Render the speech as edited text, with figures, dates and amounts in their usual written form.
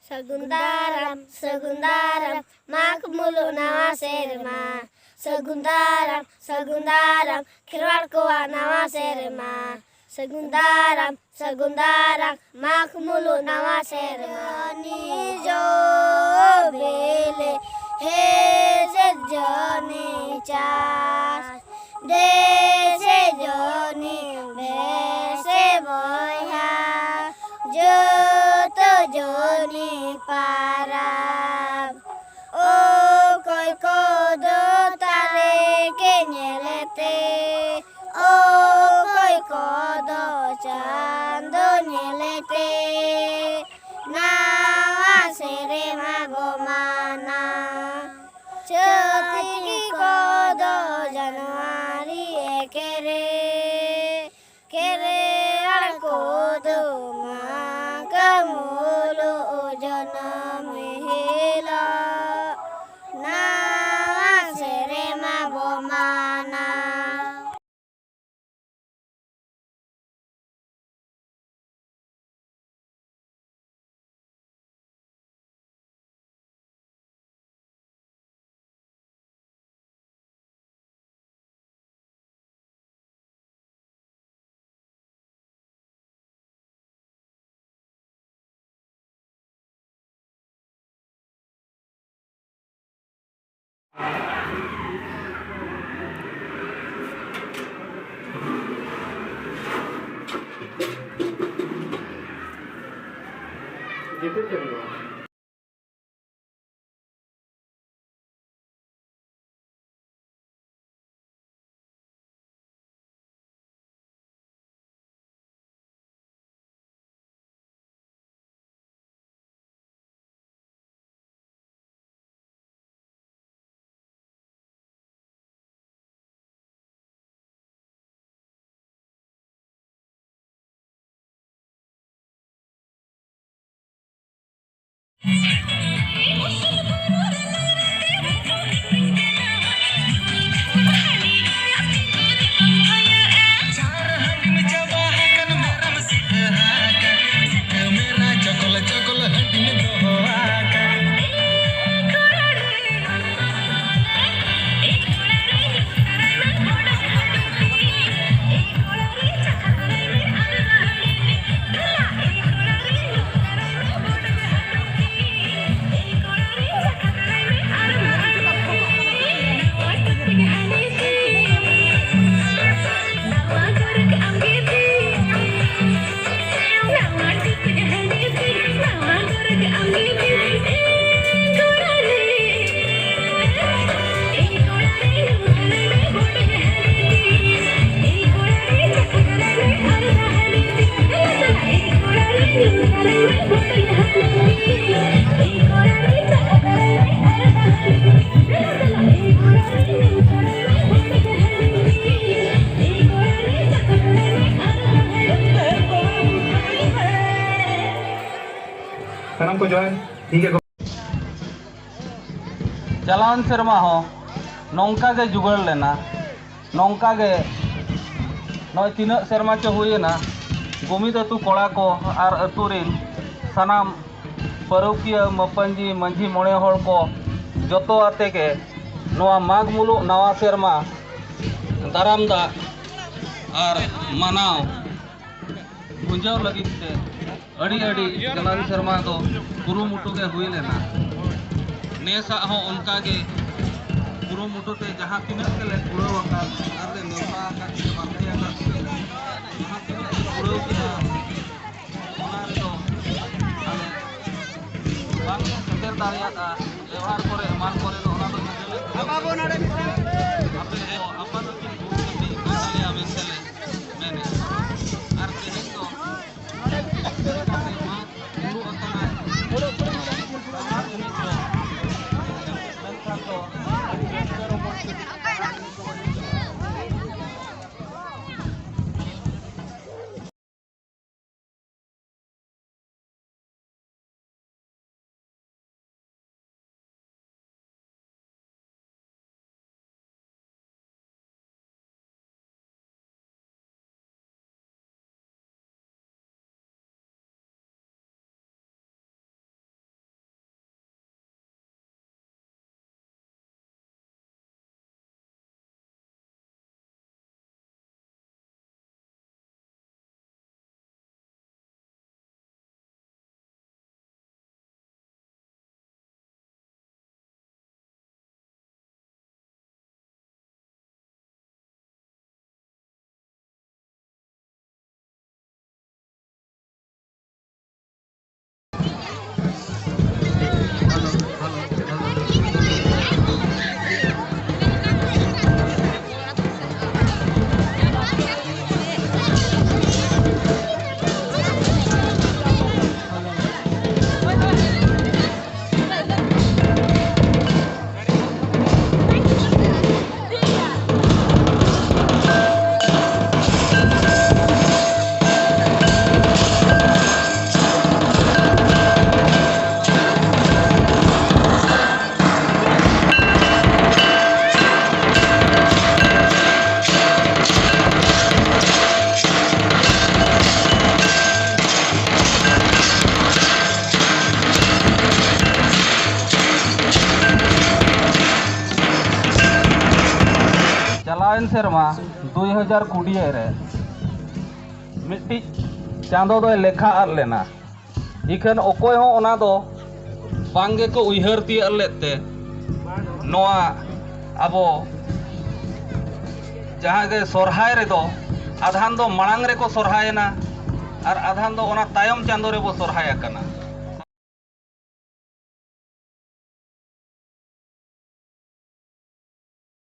Sagundaram, sagundaram, makmulu nawa serma. Sagundaram, sagundaram, khilwadkuwa nawa serma. Sagundaram, sagundaram, makmulu nawa serma. Nijo bele he joni chas, dese joni bese boya, joto joni parab. O koi kodo tare ke nyelete, o koi kodo chando nyelete. Nawa serema gomana, choti kodo Januari ekere, kere al kodo makamulu janam hela. Nawa serema gomana. Gitu dulu. सनम को join ठीक है। चलावन सेरमा हो नौका के जुगड़ लेना नौका के नय तीन सेरमा च हुईना गोमिद अतु कोड़ा को और अतु रिन सनाम परौकिया मपंजी मंझी मोड़े हर को जतो आते के नवा माघ मुलुग नवा सेरमा दाराम दा और मनाव गुंजाव लगित ते अड़ी अड़ी चलान सेरमा तो कुरुमुटु के हुई लेना नेसा हो उनका के कुरुमुटु ते जहां तिना के ले कुरो का आर नौका का के बातिया का जहां तिना कुरो के ओना तो आले बांग सेंटर दारिया का व्यवहार करे मान करे तो ओना तो बाबू नाडे आपे अपन की दालिया में चले मैंने आर तेहे तो चलावन सेरमा 2020 रे मिट्टी चांदो दो लेखा आद लेना इखन ओकोय हो ओना दो बांगे को उइहर तिया लेते नोआ अबो जहाँ के सोरहाय रे दो आधान दो मणांग रे को सोरहायना और आधान दो ओना तायम चांदो रे बो सोरहाय आकना